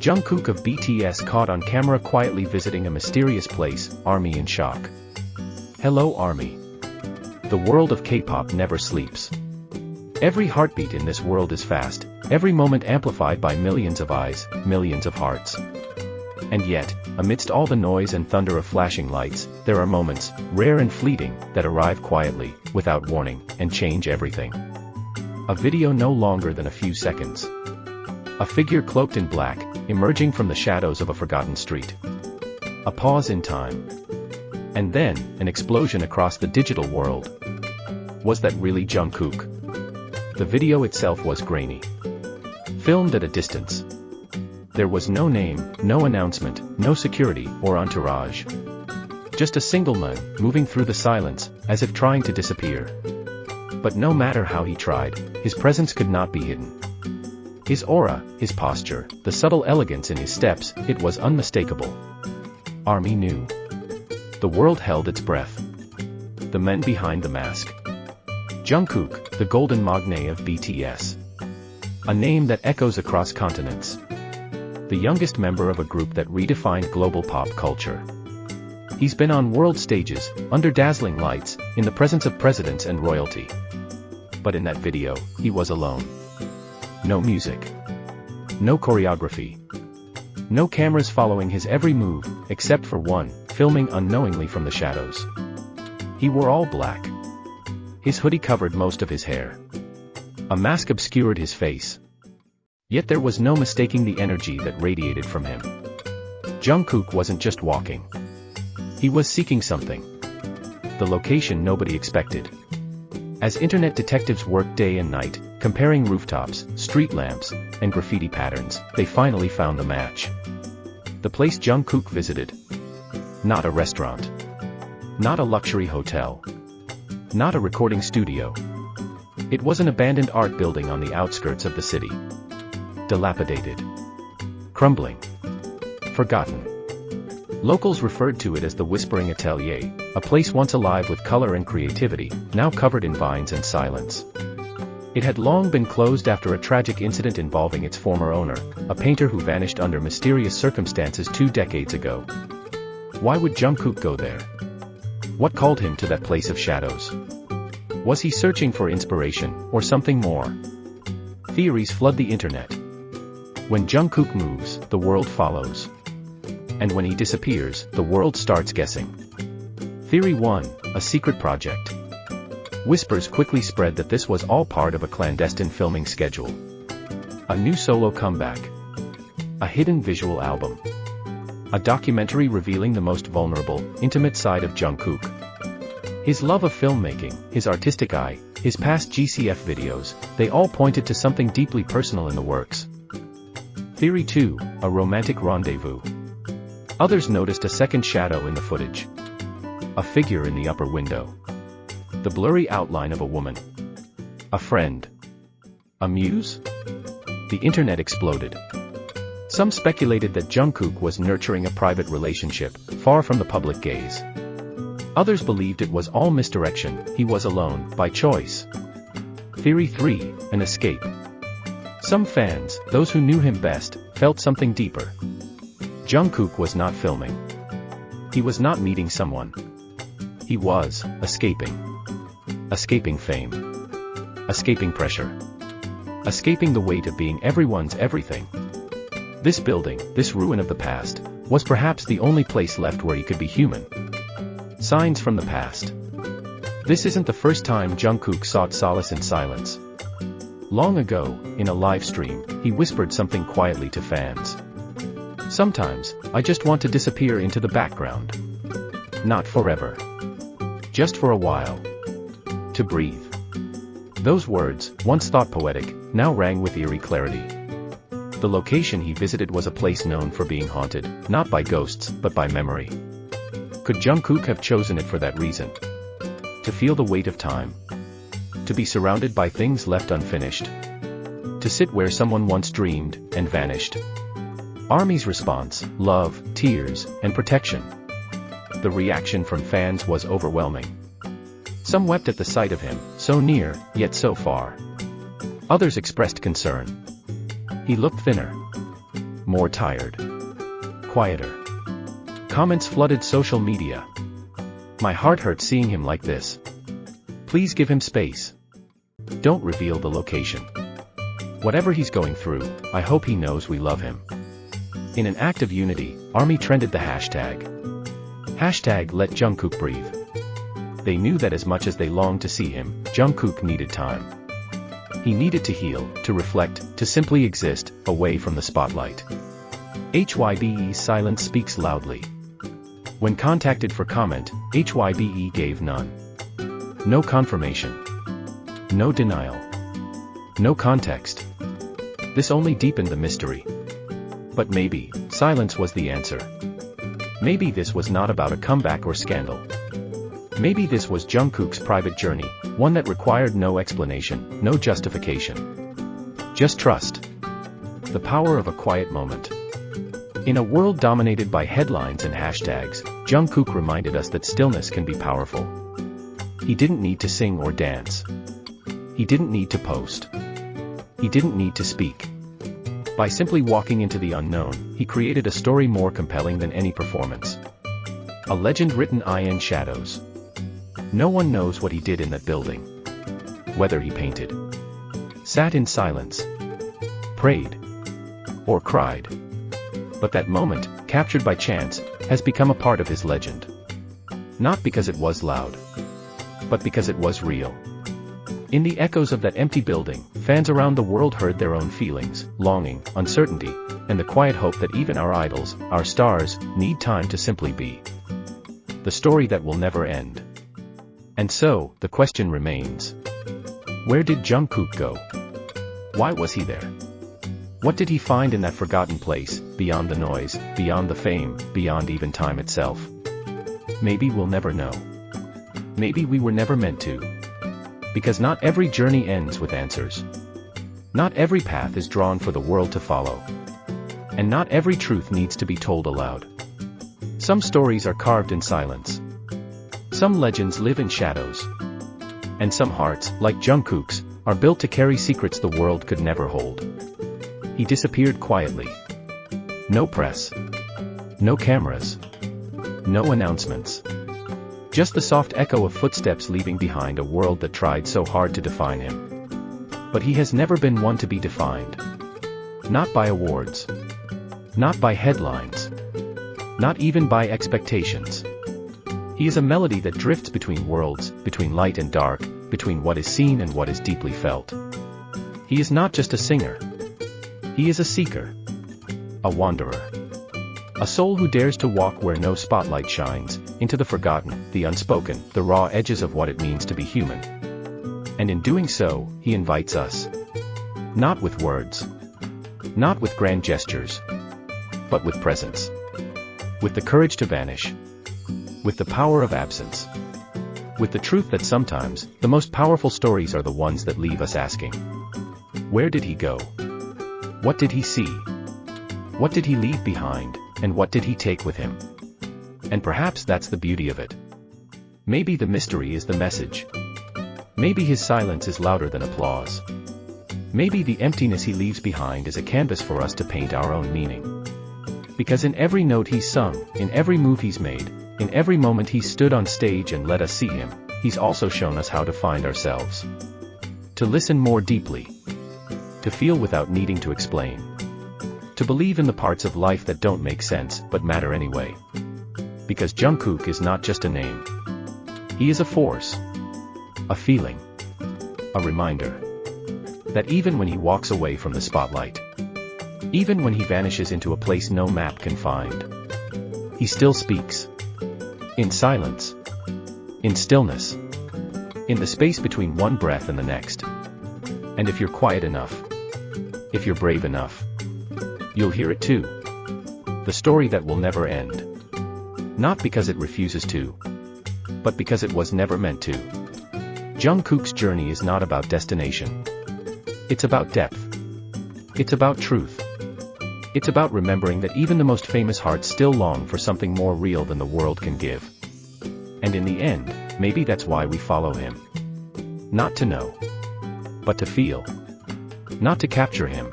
Jungkook of BTS caught on camera quietly visiting a mysterious place, ARMY in shock. Hello ARMY. The world of K-pop never sleeps. Every heartbeat in this world is fast, every moment amplified by millions of eyes, millions of hearts. And yet, amidst all the noise and thunder of flashing lights, there are moments, rare and fleeting, that arrive quietly, without warning, and change everything. A video no longer than a few seconds. A figure cloaked in black, emerging from the shadows of a forgotten street. A pause in time. And then, an explosion across the digital world. Was that really Jungkook? The video itself was grainy. Filmed at a distance. There was no name, no announcement, no security or entourage. Just a single man, moving through the silence, as if trying to disappear. But no matter how he tried, his presence could not be hidden. His aura, his posture, the subtle elegance in his steps, it was unmistakable. ARMY knew. The world held its breath. The men behind the mask. Jungkook, the golden magne of BTS. A name that echoes across continents. The youngest member of a group that redefined global pop culture. He's been on world stages, under dazzling lights, in the presence of presidents and royalty. But in that video, he was alone. No music. No choreography. No cameras following his every move, except for one, filming unknowingly from the shadows. He wore all black. His hoodie covered most of his hair. A mask obscured his face. Yet there was no mistaking the energy that radiated from him. Jungkook wasn't just walking. He was seeking something. The location nobody expected. As internet detectives worked day and night, comparing rooftops, street lamps, and graffiti patterns, they finally found the match. The place Jungkook visited. Not a restaurant. Not a luxury hotel. Not a recording studio. It was an abandoned art building on the outskirts of the city. Dilapidated. Crumbling. Forgotten. Locals referred to it as the Whispering Atelier, a place once alive with color and creativity, now covered in vines and silence. It had long been closed after a tragic incident involving its former owner, a painter who vanished under mysterious circumstances 2 decades ago. Why would Jungkook go there? What called him to that place of shadows? Was he searching for inspiration, or something more? Theories flood the internet. When Jungkook moves, the world follows. And when he disappears, the world starts guessing. Theory 1, a secret project. Whispers quickly spread that this was all part of a clandestine filming schedule. A new solo comeback. A hidden visual album. A documentary revealing the most vulnerable, intimate side of Jungkook. His love of filmmaking, his artistic eye, his past GCF videos, they all pointed to something deeply personal in the works. Theory 2, a romantic rendezvous. Others noticed a second shadow in the footage. A figure in the upper window. The blurry outline of a woman. A friend. A muse? The internet exploded. Some speculated that Jungkook was nurturing a private relationship, far from the public gaze. Others believed it was all misdirection, he was alone, by choice. Theory 3, an escape. Some fans, those who knew him best, felt something deeper. Jungkook was not filming. He was not meeting someone. He was escaping. Escaping fame. Escaping pressure. Escaping the weight of being everyone's everything. This building, this ruin of the past, was perhaps the only place left where he could be human. Signs from the past. This isn't the first time Jungkook sought solace in silence. Long ago, in a live stream, he whispered something quietly to fans. Sometimes, I just want to disappear into the background. Not forever. Just for a while. To breathe. Those words, once thought poetic, now rang with eerie clarity. The location he visited was a place known for being haunted, not by ghosts, but by memory. Could Jungkook have chosen it for that reason? To feel the weight of time. To be surrounded by things left unfinished. To sit where someone once dreamed, and vanished. ARMY's response, love, tears, and protection. The reaction from fans was overwhelming. Some wept at the sight of him, so near, yet so far. Others expressed concern. He looked thinner. more tired. Quieter. Comments flooded social media. My heart hurts seeing him like this. Please give him space. Don't reveal the location. Whatever he's going through, I hope he knows we love him. In an act of unity, ARMY trended the hashtag. Hashtag let Jungkook breathe. They knew that as much as they longed to see him, Jungkook needed time. He needed to heal, to reflect, to simply exist, away from the spotlight. HYBE's silence speaks loudly. When contacted for comment, HYBE gave none. No confirmation. No denial. No context. This only deepened the mystery. But maybe, silence was the answer. Maybe this was not about a comeback or scandal. Maybe this was Jungkook's private journey, one that required no explanation, no justification. Just trust. The power of a quiet moment. In a world dominated by headlines and hashtags, Jungkook reminded us that stillness can be powerful. He didn't need to sing or dance. He didn't need to post. He didn't need to speak. By simply walking into the unknown, he created a story more compelling than any performance. A legend written in shadows. No one knows what he did in that building. Whether he painted, sat in silence, prayed, or cried. But that moment, captured by chance, has become a part of his legend. Not because it was loud, but because it was real. In the echoes of that empty building, fans around the world heard their own feelings, longing, uncertainty, and the quiet hope that even our idols, our stars, need time to simply be. The story that will never end. And so, the question remains. Where did Jungkook go? Why was he there? What did he find in that forgotten place, beyond the noise, beyond the fame, beyond even time itself? Maybe we'll never know. Maybe we were never meant to. Because not every journey ends with answers. Not every path is drawn for the world to follow. And not every truth needs to be told aloud. Some stories are carved in silence. Some legends live in shadows. And some hearts, like Jungkook's, are built to carry secrets the world could never hold. He disappeared quietly. No press. No cameras. No announcements. Just the soft echo of footsteps leaving behind a world that tried so hard to define him. But he has never been one to be defined. Not by awards. Not by headlines. Not even by expectations. He is a melody that drifts between worlds, between light and dark, between what is seen and what is deeply felt. He is not just a singer. He is a seeker. A wanderer. A soul who dares to walk where no spotlight shines, into the forgotten, the unspoken, the raw edges of what it means to be human. And in doing so, he invites us. Not with words. Not with grand gestures. But with presence. With the courage to vanish. With the power of absence. With the truth that sometimes, the most powerful stories are the ones that leave us asking. Where did he go? What did he see? What did he leave behind, and what did he take with him? And perhaps that's the beauty of it. Maybe the mystery is the message. Maybe his silence is louder than applause. Maybe the emptiness he leaves behind is a canvas for us to paint our own meaning. Because in every note he's sung, in every move he's made, in every moment he stood on stage and let us see him, he's also shown us how to find ourselves. To listen more deeply. To feel without needing to explain. To believe in the parts of life that don't make sense, but matter anyway. Because Jungkook is not just a name. He is a force. A feeling. A reminder. That even when he walks away from the spotlight, even when he vanishes into a place no map can find, he still speaks. In silence. In stillness. In the space between one breath and the next. And if you're quiet enough, if you're brave enough, you'll hear it too. The story that will never end. Not because it refuses to, but because it was never meant to. Jungkook's journey is not about destination. It's about depth. It's about truth. It's about remembering that even the most famous hearts still long for something more real than the world can give. And in the end, maybe that's why we follow him. Not to know, but to feel. Not to capture him,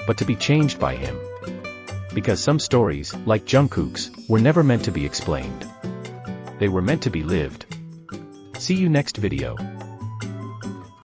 but to be changed by him. Because some stories, like Jungkook's, were never meant to be explained. They were meant to be lived. See you next video.